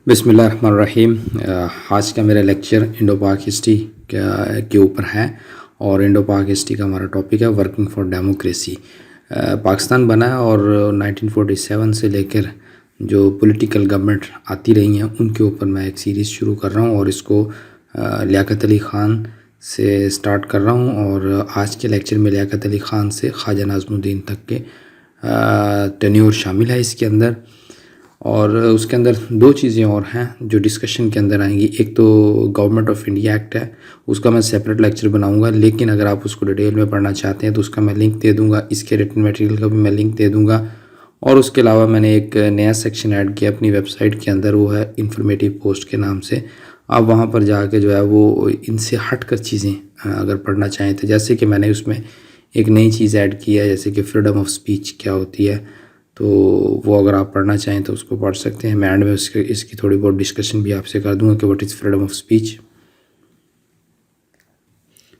بسم اللہ الرحمن الرحیم۔ آج کا میرا لیکچر انڈو پاک ہسٹری کے اوپر ہے اور انڈو پاک ہسٹری کا ہمارا ٹاپک ہے ورکنگ فار ڈیموکریسی۔ پاکستان بنا ہے اور 1947 سے لے کر جو پولیٹیکل گورنمنٹ آتی رہی ہیں ان کے اوپر میں ایک سیریز شروع کر رہا ہوں اور اس کو لیاقت علی خان سے سٹارٹ کر رہا ہوں، اور آج کے لیکچر میں لیاقت علی خان سے خواجہ ناظم الدین تک کے ٹینیور شامل ہے اس کے اندر۔ اور اس کے اندر دو چیزیں اور ہیں جو ڈسکشن کے اندر آئیں گی۔ ایک تو گورنمنٹ آف انڈیا ایکٹ ہے، اس کا میں سیپریٹ لیکچر بناؤں گا، لیکن اگر آپ اس کو ڈیٹیل میں پڑھنا چاہتے ہیں تو اس کا میں لنک دے دوں گا، اس کے ریٹن میٹیریل کا بھی میں لنک دے دوں گا۔ اور اس کے علاوہ میں نے ایک نیا سیکشن ایڈ کیا اپنی ویب سائٹ کے اندر، وہ ہے انفارمیٹیو پوسٹ کے نام سے۔ آپ وہاں پر جا کے جو ہے وہ ان سے ہٹ کر چیزیں اگر پڑھنا چاہیں تو، جیسے کہ میں نے اس میں ایک نئی چیز ایڈ کی ہے، جیسے کہ فریڈم آف سپیچ کیا ہوتی ہے، تو وہ اگر آپ پڑھنا چاہیں تو اس کو پڑھ سکتے ہیں۔ میں اینڈ میں اس کی تھوڑی بہت ڈسکشن بھی آپ سے کر دوں گا کہ what is freedom of speech.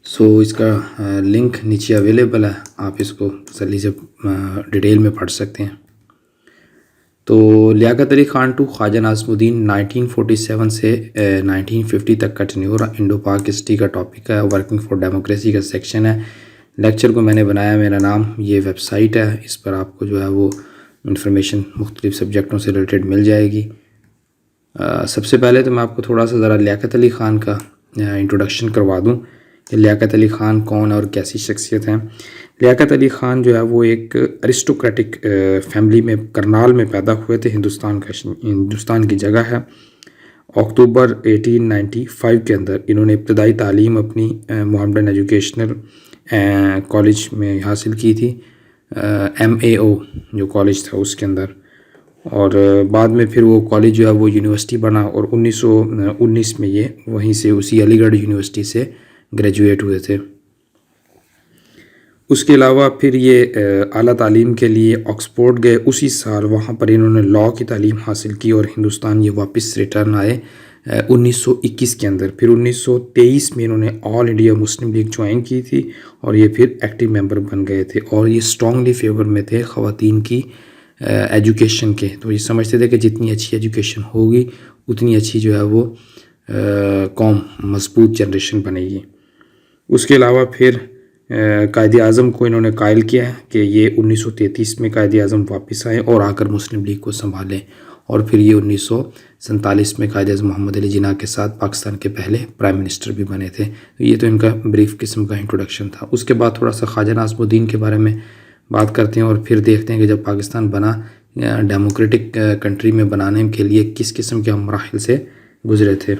اس کا لنک نیچے اویلیبل ہے، آپ اس کو تسلی سے ڈیٹیل میں پڑھ سکتے ہیں۔ تو لیاقت علی خان ٹو خواجہ ناظم الدین 1947 سے 1950 تک کا ٹینیور انڈو پاک ہسٹری کا ٹاپک ہے، ورکنگ فار ڈیموکریسی کا سیکشن ہے۔ لیکچر کو میں نے بنایا، میرا نام، یہ ویب سائٹ ہے، اس پر آپ کو جو ہے وہ انفارمیشن مختلف سبجیکٹوں سے ریلیٹڈ مل جائے گی۔ سب سے پہلے تو میں آپ کو تھوڑا سا ذرا لیاقت علی خان کا انٹروڈکشن کروا دوں کہ لیاقت علی خان کون اور کیسی شخصیت ہیں۔ لیاقت علی خان جو ہے وہ ایک ارسٹوکریٹک فیملی میں کرنال میں پیدا ہوئے تھے، ہندوستان کی جگہ ہے۔ اکتوبر 1895 کے اندر انہوں نے ابتدائی تعلیم اپنی محمدن ایجوکیشنل کالج میں حاصل کی تھی، MAO جو کالج تھا اس کے اندر، اور بعد میں پھر وہ کالج جو ہے وہ یونیورسٹی بنا، اور 1919 میں یہ وہیں سے اسی علی گڑھ یونیورسٹی سے گریجویٹ ہوئے تھے۔ اس کے علاوہ پھر یہ اعلیٰ تعلیم کے لیے آکسفورڈ گئے، اسی سال وہاں پر انہوں نے لاء کی تعلیم حاصل کی اور ہندوستان یہ واپس ریٹرن آئے 1921 کے اندر۔ پھر 1923 میں انہوں نے آل انڈیا مسلم لیگ جوائن کی تھی اور یہ پھر ایکٹیو ممبر بن گئے تھے، اور یہ اسٹرانگلی فیور میں تھے خواتین کی ایجوکیشن کے۔ تو یہ سمجھتے تھے کہ جتنی اچھی ایجوکیشن ہوگی اتنی اچھی جو ہے وہ قوم مضبوط جنریشن بنے گی۔ اس کے علاوہ پھر قائد اعظم کو انہوں نے قائل کیا کہ یہ 1933 میں قائد اعظم واپس آئیں اور آ کر مسلم لیگ کو سنبھالیں، اور پھر یہ 1947 میں قائد اعظم محمد علی جناح کے ساتھ پاکستان کے پہلے پرائم منسٹر بھی بنے تھے۔ یہ تو ان کا بریف قسم کا انٹروڈکشن تھا۔ اس کے بعد تھوڑا سا خواجہ ناظم الدین کے بارے میں بات کرتے ہیں اور پھر دیکھتے ہیں کہ جب پاکستان بنا ڈیموکریٹک کنٹری میں بنانے کے لیے کس قسم کے مراحل سے گزرے تھے۔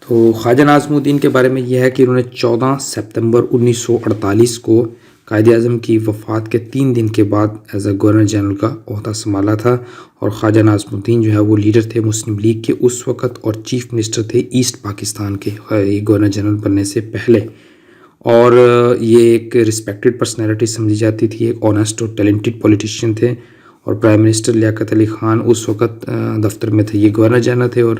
تو خواجہ ناظم الدین کے بارے میں یہ ہے کہ انہوں نے 14 ستمبر 1948 کو قائد اعظم کی وفات کے 3 دن کے بعد ایز اے گورنر جنرل کا عہدہ سنبھالا تھا، اور خواجہ ناظم الدین جو ہے وہ لیڈر تھے مسلم لیگ کے اس وقت اور چیف منسٹر تھے ایسٹ پاکستان کے گورنر جنرل بننے سے پہلے، اور یہ ایک رسپیکٹڈ پرسنالٹی سمجھی جاتی تھی، ایک آنیسٹ اور ٹیلنٹڈ پولیٹیشین تھے۔ اور پرائم منسٹر لیاقت علی خان اس وقت دفتر میں تھے، یہ گورنر جنرل تھے اور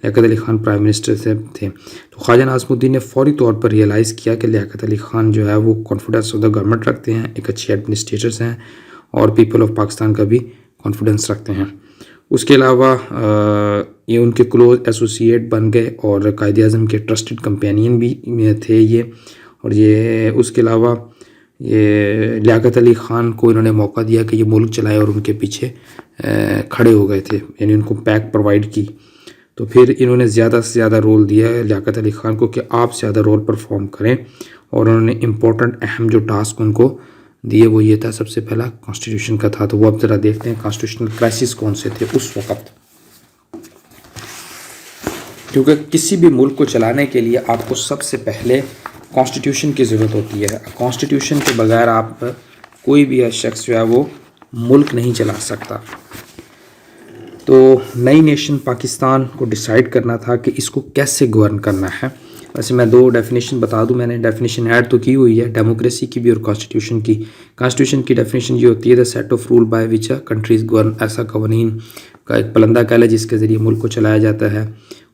لیاقت علی خان پرائم منسٹر تھے۔ تو خواجہ ناظم الدین نے فوری طور پر ریئلائز کیا کہ لیاقت علی خان جو ہے وہ کانفیڈنس آف دا گورنمنٹ رکھتے ہیں، ایک اچھے ایڈمنسٹریٹرز ہیں اور پیپل آف پاکستان کا بھی کانفیڈنس رکھتے ہیں۔ اس کے علاوہ یہ ان کے کلوز ایسوسیٹ بن گئے اور قائد اعظم کے ٹرسٹڈ کمپینین بھی تھے یہ، اور یہ اس کے علاوہ یہ لیاقت علی خان کو انہوں نے موقع دیا کہ یہ ملک چلائے اور ان کے پیچھے کھڑے ہو گئے تھے، یعنی ان کو پیک پرووائڈ کی۔ تو پھر انہوں نے زیادہ سے زیادہ رول دیا ہے لیاقت علی خان کو کہ آپ زیادہ رول پرفارم کریں، اور انہوں نے امپورٹنٹ اہم جو ٹاسک ان کو دیے وہ یہ تھا، سب سے پہلا کانسٹیٹیوشن کا تھا۔ تو وہ اب ذرا دیکھتے ہیں کانسٹیٹیوشنل کرائسس کون سے تھے اس وقت، کیونکہ کسی بھی ملک کو چلانے کے لیے آپ کو سب سے پہلے کانسٹیٹیوشن کی ضرورت ہوتی ہے۔ کانسٹیٹیوشن کے بغیر آپ کوئی بھی شخص جو ہے وہ ملک نہیں چلا سکتا۔ تو نئی نیشن پاکستان کو ڈیسائیڈ کرنا تھا کہ اس کو کیسے گورن کرنا ہے۔ ویسے میں 2 ڈیفینیشن بتا دوں، میں نے ڈیفینیشن ایڈ تو کی ہوئی ہے، ڈیموکریسی کی بھی اور کانسٹیٹیوشن کی۔ کانسٹیٹیوشن کی ڈیفینیشن یہ ہوتی ہے the set of rule by which countries govern, ایسا قوانین کا ایک پلندہ کہہ لے جس کے ذریعے ملک کو چلایا جاتا ہے،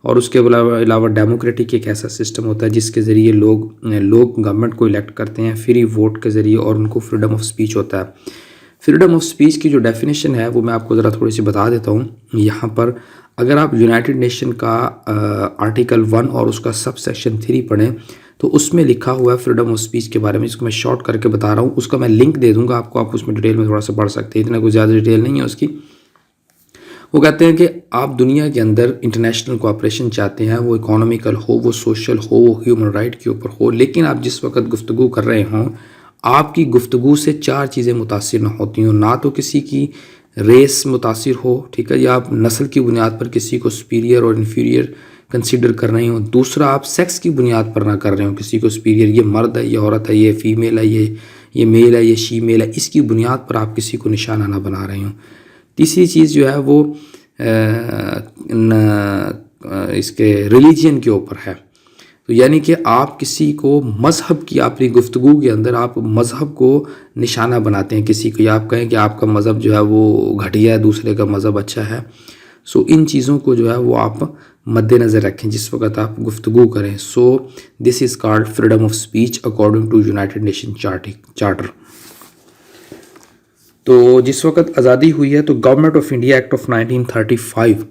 اور اس کے علاوہ ڈیموکریٹک ایک ایسا سسٹم ہوتا ہے جس کے ذریعے لوگ گورنمنٹ کو الیکٹ کرتے ہیں فری ووٹ کے ذریعے، اور ان کو فریڈم آف سپیچ ہوتا ہے۔ فریڈم آف اسپیچ کی جو ڈیفینیشن ہے وہ میں آپ کو ذرا تھوڑی سی بتا دیتا ہوں یہاں پر. اگر آپ یونائٹڈ نیشن کا آرٹیکل 1 اور اس کا سب سیکشن 3 پڑھیں تو اس میں لکھا ہوا ہے فریڈم آف اسپیچ کے بارے میں، جس کو میں شارٹ کر کے بتا رہا ہوں. اس کا میں لنک دے دوں گا آپ کو، آپ اس میں ڈیٹیل میں تھوڑا سا پڑھ سکتے ہیں، اتنا کوئی زیادہ ڈیٹیل نہیں ہے اس کی. وہ کہتے ہیں کہ آپ دنیا کے اندر انٹرنیشنل کوآپریشن چاہتے ہیں، وہ اکانومیکل ہو، وہ سوشل ہو، وہ ہیومن رائٹ کے اوپر ہو، لیکن آپ جس وقت گفتگو کر رہے ہوں آپ کی گفتگو سے 4 چیزیں متاثر نہ ہوتی ہوں. نہ تو کسی کی ریس متاثر ہو، ٹھیک ہے، یا آپ نسل کی بنیاد پر کسی کو سپیریئر اور انفیریئر کنسیڈر کر رہے ہوں. دوسرا، آپ سیکس کی بنیاد پر نہ کر رہے ہوں کسی کو سپیریئر، یہ مرد ہے، یہ عورت ہے، یہ فیمیل ہے، یہ میل ہے، یہ شی میل ہے، اس کی بنیاد پر آپ کسی کو نشانہ نہ بنا رہے ہوں. تیسری چیز جو ہے وہ اس کے ریلیجین کے اوپر ہے. تو یعنی کہ آپ کسی کو مذہب کی اپنی گفتگو کے اندر آپ مذہب کو نشانہ بناتے ہیں کسی کو، یا آپ کہیں کہ آپ کا مذہب جو ہے وہ گھٹیا ہے، دوسرے کا مذہب اچھا ہے. سو ان چیزوں کو جو ہے وہ آپ مد نظر رکھیں جس وقت آپ گفتگو کریں. So this is called freedom of speech according to United Nation charter. تو جس وقت آزادی ہوئی ہے تو government of India act of 1935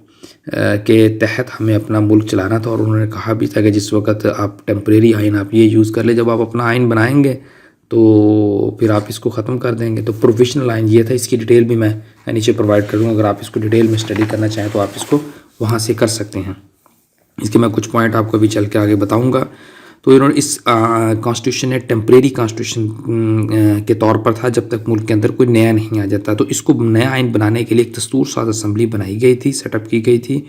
کے تحت ہمیں اپنا ملک چلانا تھا، اور انہوں نے کہا بھی تھا کہ جس وقت آپ ٹیمپریری آئین آپ یہ یوز کر لیں، جب آپ اپنا آئین بنائیں گے تو پھر آپ اس کو ختم کر دیں گے. تو پروویشنل آئین یہ تھا، اس کی ڈیٹیل بھی میں نیچے پرووائڈ کر دوں. اگر آپ اس کو ڈیٹیل میں اسٹڈی کرنا چاہیں تو آپ اس کو وہاں سے کر سکتے ہیں. اس کے میں کچھ پوائنٹ آپ کو بھی چل کے آگے بتاؤں گا. تو انہوں نے اس کانسٹیٹیوشن نے ٹیمپریری کانسٹیٹیوشن کے طور پر تھا جب تک ملک کے اندر کوئی نیا نہیں آ جاتا. تو اس کو نیا آئین بنانے کے لیے ایک دستور ساز اسمبلی بنائی گئی تھی، سیٹ اپ کی گئی تھی،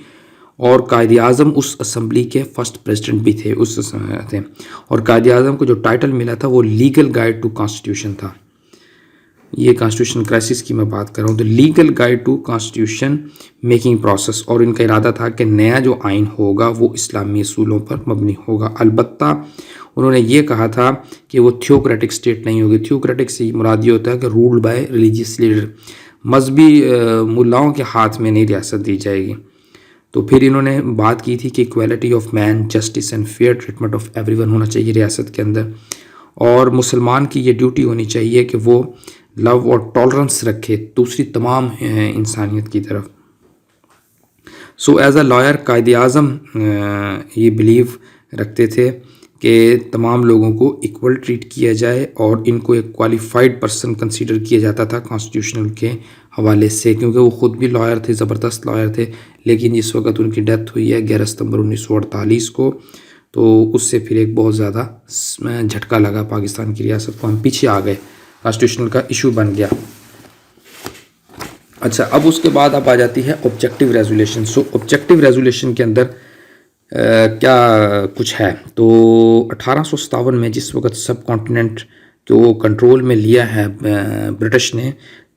اور قائد اعظم اس اسمبلی کے فرسٹ پریزیڈنٹ بھی تھے تھے. اور قائد اعظم کو جو ٹائٹل ملا تھا وہ لیگل گائیڈ ٹو کانسٹیٹیوشن تھا. یہ کانسٹیٹیوشن کرائسس کی میں بات کر رہا ہوں. تو legal guide to constitution making process, اور ان کا ارادہ تھا کہ نیا جو آئین ہوگا وہ اسلامی اصولوں پر مبنی ہوگا. البتہ انہوں نے یہ کہا تھا کہ وہ تھیوکریٹک اسٹیٹ نہیں ہوگی. تھیوکریٹک سے مراد یہ ہوتا ہے کہ رولڈ بائی ریلیجیس لیڈر، مذہبی ملاؤں کے ہاتھ میں نہیں ریاست دی جائے گی. تو پھر انہوں نے بات کی تھی کہ equality of man, justice and fair treatment of everyone ہونا چاہیے ریاست کے اندر، اور مسلمان کی یہ ڈیوٹی ہونی چاہیے کہ وہ لو اور ٹالرنس رکھے دوسری تمام انسانیت کی طرف. So as a lawyer Quaid Azam یہ بلیو رکھتے تھے کہ تمام لوگوں کو ایکول ٹریٹ کیا جائے، اور ان کو ایک کوالیفائڈ پرسن کنسیڈر کیا جاتا تھا کانسٹیٹیوشنل کے حوالے سے، کیونکہ وہ خود بھی لائر تھے، زبردست لائر تھے. لیکن جس وقت ان کی ڈیتھ ہوئی ہے 11 ستمبر 1948 کو، تو اس سے پھر ایک بہت زیادہ جھٹکا لگا پاکستان کی ریاست کو. ہم پیچھے آ گئے، کانسٹیٹیوشنل کا ایشو بن گیا. اچھا، اب اس کے بعد اب آ جاتی ہے آبجیکٹیو ریزولیشن. سو آبجیکٹیو ریزولیشن کے اندر کیا کچھ ہے. تو 1857 میں جس وقت سب کانٹیننٹ کو کنٹرول میں لیا ہے برٹش نے،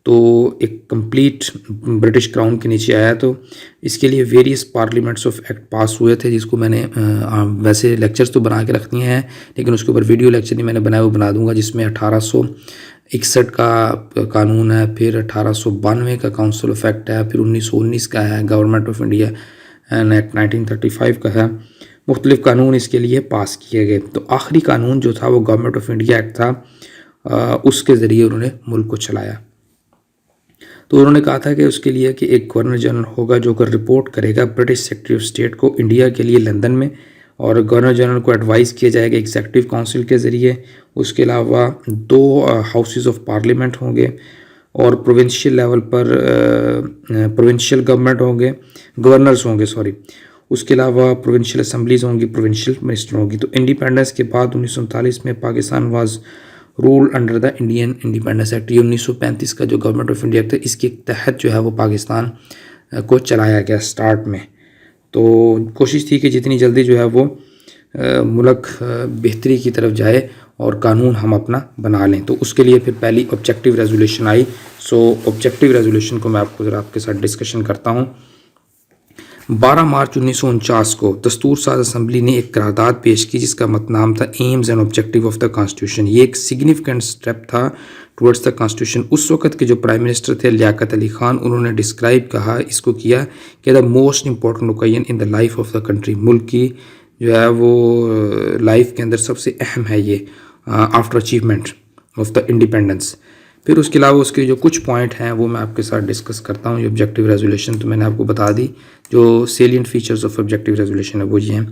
تو ایک کمپلیٹ برٹش کراؤن کے نیچے آیا. تو اس کے لیے ویریس پارلیمنٹس آف ایکٹ پاس ہوئے تھے، جس کو میں نے ویسے لیکچرز تو بنا کے رکھ دیے ہیں، لیکن اس کے اوپر ویڈیو لیکچر نہیں میں نے بنایا، وہ بنا دوں گا. جس میں 1861 کا قانون ہے، پھر 1892 کا کاؤنسل آف ایکٹ ہے، پھر 1919 کا ہے گورنمنٹ آف انڈیا ایکٹ 1935 کا ہے. مختلف قانون اس کے لیے پاس کیے گئے. تو آخری قانون جو تھا وہ گورنمنٹ آف انڈیا ایکٹ تھا، اس کے ذریعے انہوں نے ملک کو چلایا. تو انہوں نے کہا تھا کہ اس کے لیے کہ ایک گورنر جنرل ہوگا جو کہ رپورٹ کرے گا برٹش سیکرٹری آف اسٹیٹ کو انڈیا کے لیے لندن میں، اور گورنر جنرل کو ایڈوائز کیا جائے گا ایگزیکٹو کونسل کے ذریعے. اس کے علاوہ 2 ہاؤسز آف پارلیمنٹ ہوں گے، اور پروونشل لیول پر پروونشل گورنمنٹ ہوں گے، گورنرز ہوں گے سوری. اس کے علاوہ پروونشل اسمبلیز ہوں گی، پروونشل منسٹر ہوں گی. تو انڈیپینڈنس کے بعد 1939 میں Pakistan was rule under the Indian Independence Act. یہ 1935 کا جو گورنمنٹ آف انڈیا ایکٹ ہے، اس کے تحت جو ہے وہ پاکستان کو چلایا گیا اسٹارٹ میں. تو کوشش تھی کہ جتنی جلدی جو ہے وہ ملک بہتری کی طرف جائے اور قانون ہم اپنا بنا لیں. تو اس کے لیے پھر پہلی آبجیکٹیو ریزولیشن آئی. سو آبجیکٹیو ریزولیشن کو میں آپ کو ذرا آپ کے ساتھ ڈسکشن کرتا ہوں. 12 مارچ 1949 کو دستور ساز اسمبلی نے ایک قرارداد پیش کی جس کا نام تھا aims and objective of the constitution. یہ ایک سگنیفیکنٹ اسٹیپ تھا ٹورڈز دا کانسٹیٹیوشن. اس وقت کے جو پرائم منسٹر تھے لیاقت علی خان، انہوں نے ڈسکرائب کہا اس کو کیا کہ the most important occasion in the life of the country. ملک کی جو ہے وہ لائف کے اندر سب سے اہم ہے یہ after achievement of the independence. پھر اس کے علاوہ اس کے جو کچھ پوائنٹ ہیں وہ میں آپ کے ساتھ ڈسکس کرتا ہوں. یہ آبجیکٹیو ریزولوشن تو میں نے آپ کو بتا دی. جو salient features of objective resolution ہے وہ یہ ہیں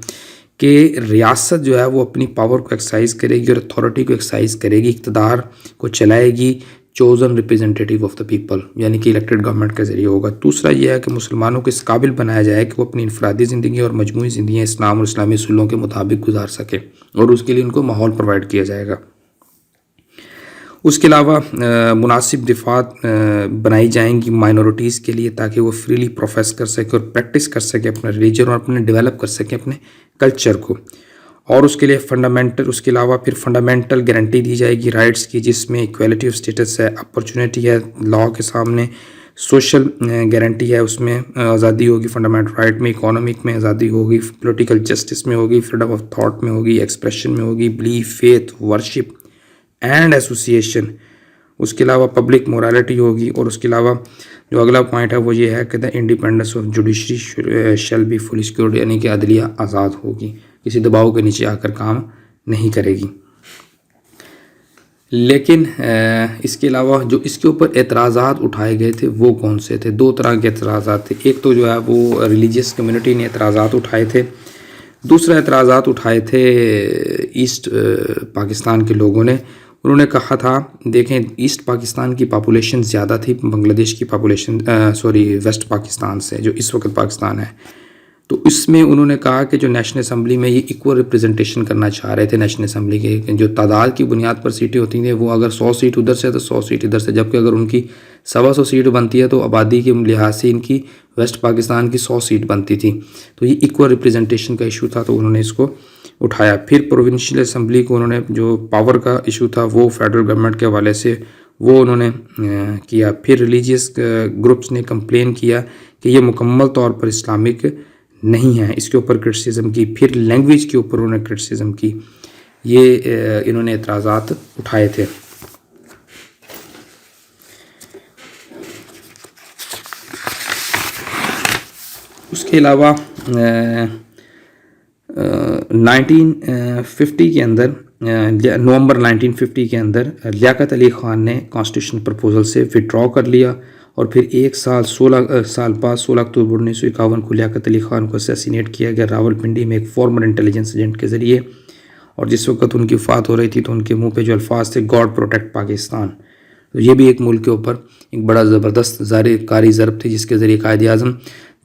کہ ریاست جو ہے وہ اپنی پاور کو ایکسرسائز کرے گی اور اتھارٹی کو ایکسرسائز کرے گی, اقتدار کو چلائے گی chosen representative of the people, یعنی کہ الیکٹڈ گورنمنٹ کے ذریعے ہوگا. دوسرا یہ ہے کہ مسلمانوں کو اس قابل بنایا جائے کہ وہ اپنی انفرادی زندگی اور مجموعی زندگی اسلام اور اسلامی اصولوں کے مطابق گزار سکے, اور اس کے لیے ان کو ماحول پرووائڈ کیا جائے گا. اس کے علاوہ مناسب دفعات بنائی جائیں گی مائنورٹیز کے لیے تاکہ وہ فریلی پروفیس کر سکے اور پریکٹس کر سکے اپنا ریلیجن اور اپنے ڈیولپ کر سکے اپنے کلچر کو. اور اس کے لیے اس کے علاوہ پھر فنڈامنٹل گارنٹی دی جائے گی رائٹس کی, جس میں ایکویلٹی آف اسٹیٹس ہے, اپرچونیٹی ہے لاء کے سامنے, سوشل گارنٹی ہے, اس میں آزادی ہوگی فنڈامنٹل رائٹ میں, اکانومک میں آزادی ہوگی, پولیٹیکل جسٹس میں ہوگی, فریڈم آف تھاٹ میں ہوگی, ایکسپریشن میں ہوگی, belief, faith, worship and association. اس کے علاوہ پبلک مورالٹی ہوگی. اور اس کے علاوہ جو اگلا پوائنٹ ہے وہ یہ ہے کہ the independence of judiciary shall be fully secured, یعنی کہ عدلیہ آزاد ہوگی, کسی دباؤ کے نیچے آ کر کام نہیں کرے گی. لیکن اس کے علاوہ جو اس کے اوپر اعتراضات اٹھائے گئے تھے وہ کون سے تھے؟ دو طرح کے اعتراضات تھے. ایک تو جو ہے وہ ریلیجیس کمیونٹی نے اعتراضات اٹھائے تھے, دوسرا اعتراضات اٹھائے تھے ایسٹ پاکستان کے لوگوں نے. انہوں نے کہا تھا دیکھیں ایسٹ پاکستان کی پاپولیشن زیادہ تھی بنگلہ دیش کی پاپولیشن ویسٹ پاکستان سے جو اس وقت پاکستان ہے. تو اس میں انہوں نے کہا کہ جو نیشنل اسمبلی میں یہ ایکول ریپرزنٹیشن کرنا چاہ رہے تھے نیشنل اسمبلی کے, جو تعداد کی بنیاد پر سیٹیں ہوتی ہیں وہ اگر 100 سیٹ ادھر سے تو 100 سیٹ ادھر سے, جبکہ اگر ان کی 125 سیٹ بنتی ہے تو آبادی کے لحاظ سے ان کی ویسٹ پاکستان کی 100 سیٹ بنتی تھی. تو یہ ایکول ریپرزنٹیشن کا ایشو تھا, تو انہوں نے اس کو اٹھایا. پھر پروونشل اسمبلی کو انہوں نے جو پاور کا ایشو تھا وہ فیڈرل گورنمنٹ کے حوالے سے وہ انہوں نے کیا. پھر ریلیجیس گروپس نے کمپلین کیا کہ یہ مکمل طور پر اسلامک نہیں ہے, اس کے اوپر کرٹیسزم کی. پھر لینگویج کے اوپر انہوں نے کرٹیسزم کی. یہ انہوں نے اعتراضات اٹھائے تھے. اس کے علاوہ 1950 کے اندر نومبر 1950 کے اندر لیاقت علی خان نے کانسٹیٹیوشن پرپوزل سے وڈرا کر لیا, اور پھر 1 سال 16 سال بعد 16 اکتوبر 1951 کو لیاقت علی خان کو اسیسینیٹ کیا گیا راولپنڈی میں ایک فارمر انٹیلیجنس ایجنٹ کے ذریعے. اور جس وقت ان کی وفات ہو رہی تھی تو ان کے منہ پہ جو الفاظ تھے گاڈ پروٹیکٹ پاکستان, تو یہ بھی ایک ملک کے اوپر ایک بڑا زبردست کاری ضرب تھی, جس کے ذریعے قائد اعظم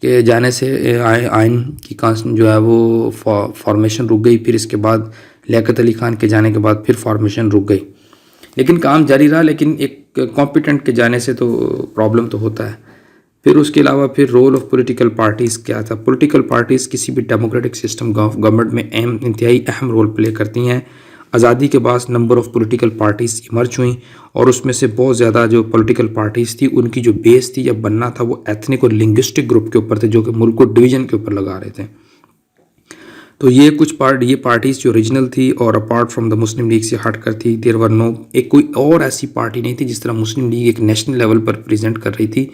کے جانے سے آئین کی جو ہے وہ فارمیشن رک گئی. پھر اس کے بعد لیاقت علی خان کے جانے کے بعد پھر فارمیشن رک گئی, لیکن کام جاری رہا. لیکن ایک کمپیٹنٹ کے جانے سے تو پرابلم تو ہوتا ہے. پھر اس کے علاوہ پھر رول آف پولیٹیکل پارٹیز کیا تھا؟ پولیٹیکل پارٹیز کسی بھی ڈیموکریٹک سسٹم گورنمنٹ میں انتہائی اہم رول پلے کرتی ہیں. آزادی کے بعد number of political parties emerge ہوئیں, اور اس میں سے بہت زیادہ جو پولیٹیکل پارٹیز تھی ان کی جو بیس تھی یا بننا تھا وہ ایتھنک اور لنگوسٹک گروپ کے اوپر تھے, جو کہ ملک کو ڈویژن کے اوپر لگا رہے تھے. تو یہ کچھ یہ پارٹیز جو اوریجنل تھی اور apart from the Muslim league سے ہٹ کر تھی. دیر ور نو, ایک کوئی اور ایسی پارٹی نہیں تھی جس طرح مسلم لیگ ایک نیشنل لیول پر پریزنٹ کر رہی تھی,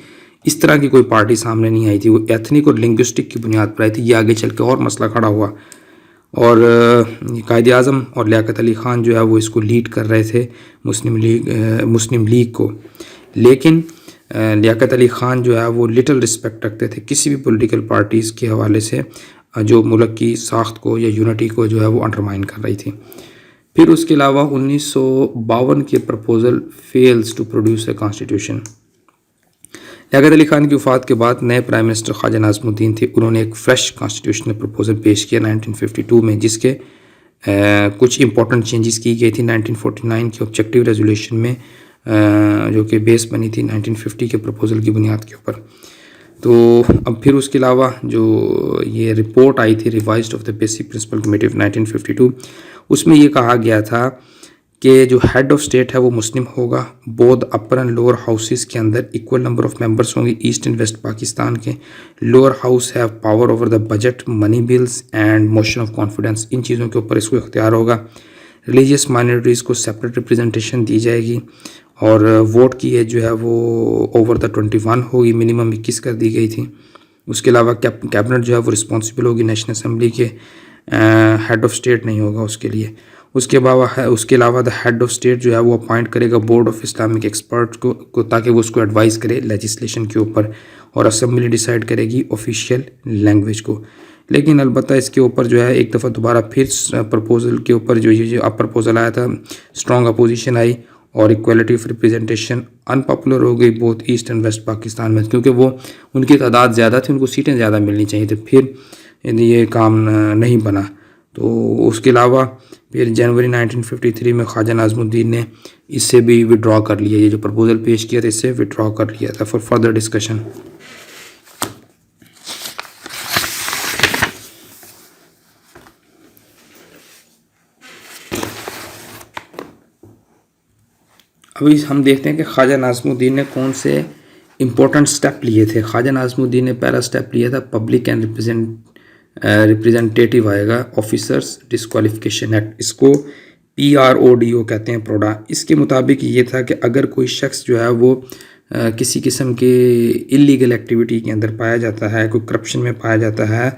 اس طرح کی کوئی پارٹی سامنے نہیں آئی تھی. وہ ایتھنک اور لنگوسٹک کی بنیاد پر آئی تھی. یہ آگے چل کے اور مسئلہ کھڑا ہوا, اور قائد اعظم اور لیاقت علی خان جو ہے وہ اس کو لیڈ کر رہے تھے مسلم لیگ کو. لیکن لیاقت علی خان جو ہے وہ لٹل رسپیکٹ رکھتے تھے کسی بھی پولیٹیکل پارٹیز کے حوالے سے جو ملک کی ساخت کو یا یونٹی کو جو ہے وہ انڈرمائن کر رہی تھی. پھر اس کے علاوہ 1952 کے proposal fails to produce a constitution. Liaquat Ali Khan کی وفات کے بعد نئے پرائم منسٹر خواجہ ناظم الدین تھے. انہوں نے ایک فریش کانسٹیٹیوشنل پرپوزل پیش کیا 1952 میں, جس کے کچھ امپورٹنٹ چینجز کی گئی تھی 1949 کے آبجیکٹیو ریزولوشن میں, جو کہ بیس بنی تھی 1950 کے پرپوزل کی بنیاد کے اوپر. تو اب پھر اس کے علاوہ جو یہ رپورٹ آئی تھی revised of the basic principle committee of 1952, اس میں یہ کہا گیا تھا کہ جو ہیڈ آف اسٹیٹ ہے وہ مسلم ہوگا. Both upper and lower houses کے اندر ایکول نمبر آف ممبرس ہوں گے ایسٹ اینڈ ویسٹ پاکستان کے. Lower house have power over the budget, money bills and motion of confidence, ان چیزوں کے اوپر اس کو اختیار ہوگا. ریلیجیس مائنورٹیز کو سپریٹ ریپرزنٹیشن دی جائے گی, اور ووٹ کی ایج جو ہے وہ اوور دا 21 ہوگی, منیمم 21 کر دی گئی تھی. اس کے علاوہ کیبنٹ جو ہے وہ رسپانسبل ہوگی نیشنل اسمبلی کے, ہیڈ آف اسٹیٹ نہیں ہوگا اس کے لیے. اس کے علاوہ دا ہیڈ آف اسٹیٹ جو ہے وہ اپوائنٹ کرے گا بورڈ آف اسلامک ایکسپرٹ کو تاکہ وہ اس کو ایڈوائز کرے لیجسلیشن کے اوپر، اور اسمبلی ڈیسائیڈ کرے گی آفیشیل لینگویج کو. لیکن البتہ اس کے اوپر جو ہے ایک دفعہ دوبارہ پھر پرپوزل کے اوپر جو اب پرپوزل آیا تھا اسٹرانگ اپوزیشن آئی اور ایکویلٹی آف ریپریزنٹیشن انپاپولر ہو گئی بہت ایسٹ اینڈ ویسٹ پاکستان میں، کیونکہ وہ ان کی تعداد زیادہ تھی، ان کو سیٹیں زیادہ ملنی چاہیے تھے، پھر یہ کام نہیں بنا. تو اس کے علاوہ پھر جنوری 1953 میں خواجہ ناظم الدین نے اس سے بھی وڈرا کر لیا، یہ جو پرپوزل پیش کیا تھا اس سے وڈرا کر لیا تھا فار فردر ڈسکشن. ابھی ہم دیکھتے ہیں کہ خواجہ ناظم الدین نے کون سے امپورٹنٹ سٹیپ لیے تھے. خواجہ ناظم الدین نے پہلا سٹیپ لیا تھا پبلک اینڈ ریپریزنٹیٹیو آئے گا آفیسرس ڈسکوالیفیکیشن ایکٹ، اس کو PRODO کہتے ہیں پروڈا. اس کے مطابق یہ تھا کہ اگر کوئی شخص جو ہے وہ کسی قسم کے اللیگل ایکٹیویٹی کے اندر پایا جاتا ہے، کوئی کرپشن میں پایا جاتا ہے،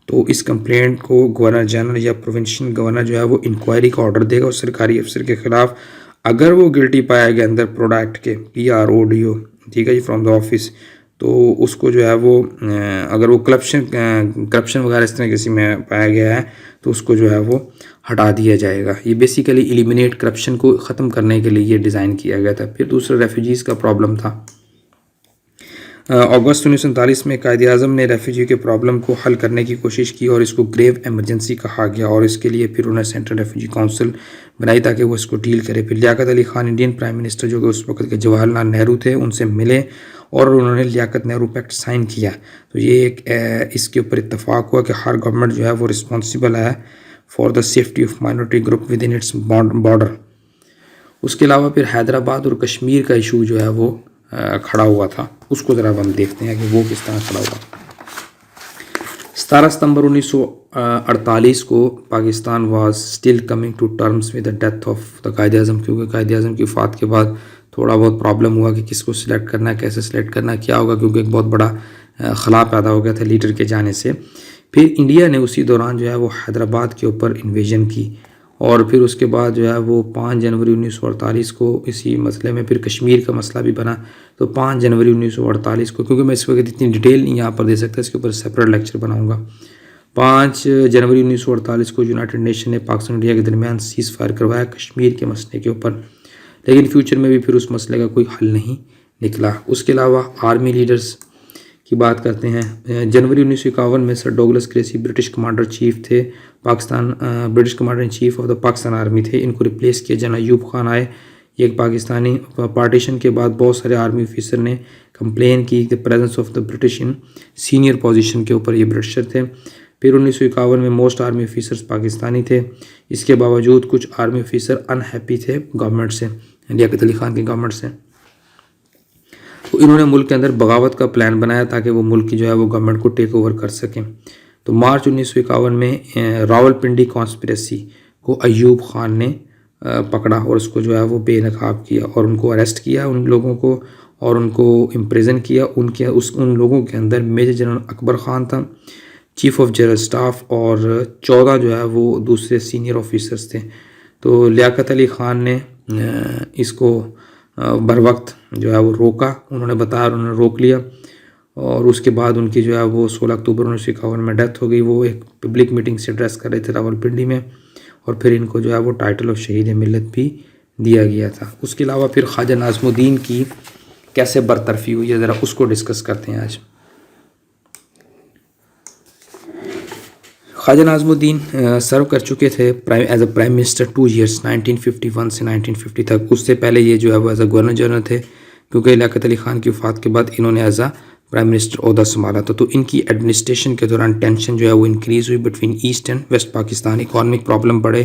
تو اس کمپلینٹ کو گورنر جنرل یا پروونشل گورنر جو ہے وہ انکوائری کا آرڈر دے گا اس سرکاری افسر کے خلاف. اگر وہ گلٹی پایا گیا اندر پروڈا ایکٹ کے PRODO، ٹھیک ہے جی، فرام دا آفس، تو اس کو جو ہے وہ اگر وہ کرپشن وغیرہ اس طرح کسی میں پایا گیا ہے تو اس کو جو ہے وہ ہٹا دیا جائے گا. یہ بیسیکلی ایلیمینیٹ کرپشن کو ختم کرنے کے لیے یہ ڈیزائن کیا گیا تھا. پھر دوسرا ریفیوجیز کا پرابلم تھا. اگست 1939 میں قائد اعظم نے ریفیوجی کے پرابلم کو حل کرنے کی کوشش کی اور اس کو گریو ایمرجنسی کہا گیا، اور اس کے لیے پھر انہوں نے سینٹرل ریفیوجی کونسل بنائی تاکہ وہ اس کو ڈیل کرے. پھر لیاقت Ali Khan Indian prime minister جو کہ اس وقت کے جواہر لال نہرو تھے ان سے ملے اور انہوں نے لیاقت نہرو پیکٹ سائن کیا. تو یہ ایک اس کے اوپر اتفاق ہوا کہ ہر گورنمنٹ جو ہے وہ رسپانسیبل ہے for the safety of minority group within its border. اس کے علاوہ پھر حیدرآباد اور کشمیر کا ایشو جو ہے وہ کھڑا ہوا تھا، اس کو ذرا ہم دیکھتے ہیں کہ وہ کس طرح کھڑا ہوا. 17 ستمبر 1948 کو Pakistan was still coming to terms with the death of the Quaid Azam, کیونکہ قائد اعظم کی وفات کے بعد تھوڑا بہت پرابلم ہوا کہ کس کو سلیکٹ کرنا ہے، کیسے سلیکٹ کرنا ہے، کیا ہوگا، کیونکہ ایک بہت بڑا خلا پیدا ہو گیا تھا لیڈر کے جانے سے. پھر انڈیا نے اسی دوران جو ہے وہ حیدرآباد کے اوپر انویژن کی، اور پھر اس کے بعد جو ہے وہ 5 جنوری 1948 کو اسی مسئلے میں پھر کشمیر کا مسئلہ بھی بنا. تو 5 جنوری 1948 کو، کیونکہ میں اس وقت اتنی ڈیٹیل نہیں یہاں پر دے سکتا، اس کے اوپر سیپریٹ لیکچر بناؤں گا. 5 جنوری 1948 کو یونائٹڈ نیشن نے پاکستان انڈیا کے درمیان سیز فائر کروایا کشمیر کے مسئلے کے اوپر، لیکن فیوچر میں بھی پھر اس مسئلے کا کوئی حل نہیں نکلا. اس کے علاوہ آرمی لیڈرز کی بات کرتے ہیں. جنوری 1951 میں سر ڈوگلس کریسی برٹش کمانڈر چیف تھے Pakistan, British commander in chief of the Pakistan army تھے. ان کو ریپلیس کیا جنرل ایوب خان آئے. یہ ایک پاکستانی پارٹیشن کے بعد بہت سارے آرمی آفیسر نے کمپلین کی کہ presence of the British in senior position کے اوپر، یہ برٹشر تھے. پھر 1951 میں موسٹ آرمی آفیسرز پاکستانی تھے. اس کے باوجود کچھ آرمی آفیسر انہیپی تھے گورنمنٹ سے، لیاقت علی خان کی گورنمنٹ سے. تو انہوں نے ملک کے اندر بغاوت کا پلان بنایا تاکہ وہ ملک کی جو ہے وہ گورنمنٹ کو ٹیک اوور کر سکیں. تو مارچ 1951 میں راول پنڈی کانسپریسی کو ایوب خان نے پکڑا اور اس کو جو ہے وہ بے نقاب کیا اور ان کو اریسٹ کیا ان لوگوں کو اور ان کو امپریزن کیا. ان لوگوں کے اندر میجر جنرل اکبر خان تھا، چیف آف جنرل سٹاف، اور 14 جو ہے وہ دوسرے سینئر آفیسرز تھے. تو لیاقت علی خان نے اس کو بر وقت جو ہے وہ روکا، انہوں نے بتایا، انہوں نے روک لیا، اور اس کے بعد ان کی جو ہے وہ 16 اکتوبر 1951 میں ڈیتھ ہو گئی. وہ ایک پبلک میٹنگ سے ایڈریس کر رہے تھے راول پنڈی میں، اور پھر ان کو جو ہے وہ ٹائٹل آف شہید ملت بھی دیا گیا تھا. اس کے علاوہ پھر خواجہ ناظم الدین کی کیسے برطرفی ہوئی ہے ذرا اس کو ڈسکس کرتے ہیں آج. خواجہ ناظم الدین سرو کر چکے تھے as a prime minister 2 years 1951 سے 1950 تک. اس سے پہلے یہ جو ہے وہ ایز اے گورنر جنرل تھے، کیونکہ لیاقت علی خان کی وفات کے بعد انہوں نے ایز اے پرائم منسٹر عہدہ سنبھالا تھا. تو ان کی ایڈمنسٹریشن کے دوران ٹینشن جو ہے وہ انکریز ہوئی between East and waste Pakistan. Economic problem بڑھے،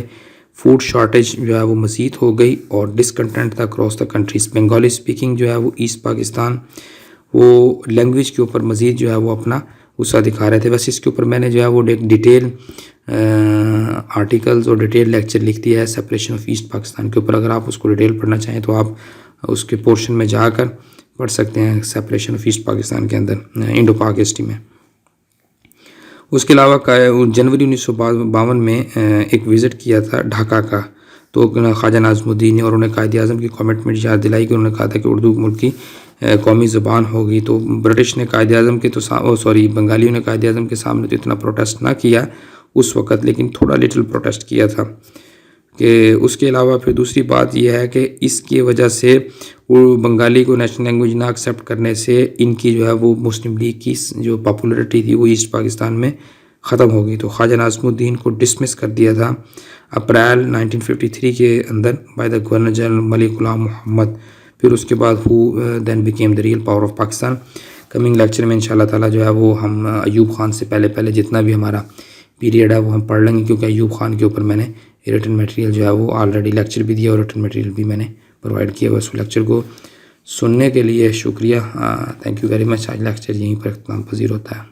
فوڈ شارٹیج جو ہے وہ مزید ہو گئی، اور ڈسکنٹینٹ تھا across the countries. Bengali speaking جو ہے وہ ایسٹ پاکستان وہ لینگویج کے اوپر مزید جو ہے وہ اپنا غصہ دکھا رہے تھے. ویسے اس کے اوپر میں نے جو ہے وہ ایک ڈیٹیل آرٹیکلز اور ڈیٹیل لیکچر لکھ دیا ہے سپریشن آف ایسٹ پاکستان کے اوپر. اگر آپ اس کو ڈیٹیل پڑھنا چاہیں تو آپ اس کے پورشن میں جا کر پڑھ سکتے ہیں سپریشن آف ایسٹ پاکستان کے اندر انڈو پاک ہسٹری میں. اس کے علاوہ جنوری 1952 میں ایک وزٹ کیا تھا ڈھاکہ کا تو خواجہ ناظم الدین نے اور انہیں قائد اعظم کی کمٹمنٹ یاد دلائی کہ انہوں نے کہا تھا کہ اردو ملک کی قومی زبان ہوگی. تو برٹش نے قائد اعظم کے بنگالیوں نے قائد اعظم کے سامنے تو اتنا پروٹیسٹ نہ کیا اس وقت, لیکن تھوڑا لٹل پروٹیسٹ کیا تھا. کہ اس کے علاوہ پھر دوسری بات یہ ہے کہ اس کی وجہ سے بنگالی کو نیشنل لینگویج نہ ایکسیپٹ کرنے سے ان کی جو ہے وہ مسلم لیگ کی جو پاپولیرٹی تھی وہ ایسٹ پاکستان میں ختم ہو گئی. تو خواجہ ناظم الدین کو ڈسمس کر دیا تھا اپریل 1953 کے اندر by the governor general Malik Ghulam Muhammad. پھر اس کے بعد then became the real power of Pakistan. Coming lecture میں انشاءاللہ تعالیٰ جو ہے وہ ہم ایوب خان سے پہلے جتنا بھی ہمارا پیریڈ ہے وہ ہم پڑھ لیں گے, کیونکہ ایوب خان کے اوپر میں نے ریٹن میٹیریل جو ہے وہ آلریڈی لیکچر بھی دیا اور ریٹن میٹیریل بھی میں نے پرووائڈ کیا. اس لیکچر کو سننے کے لیے شکریہ. Thank you very much. آج لیکچر یہیں پر اختتام پذیر ہوتا ہے.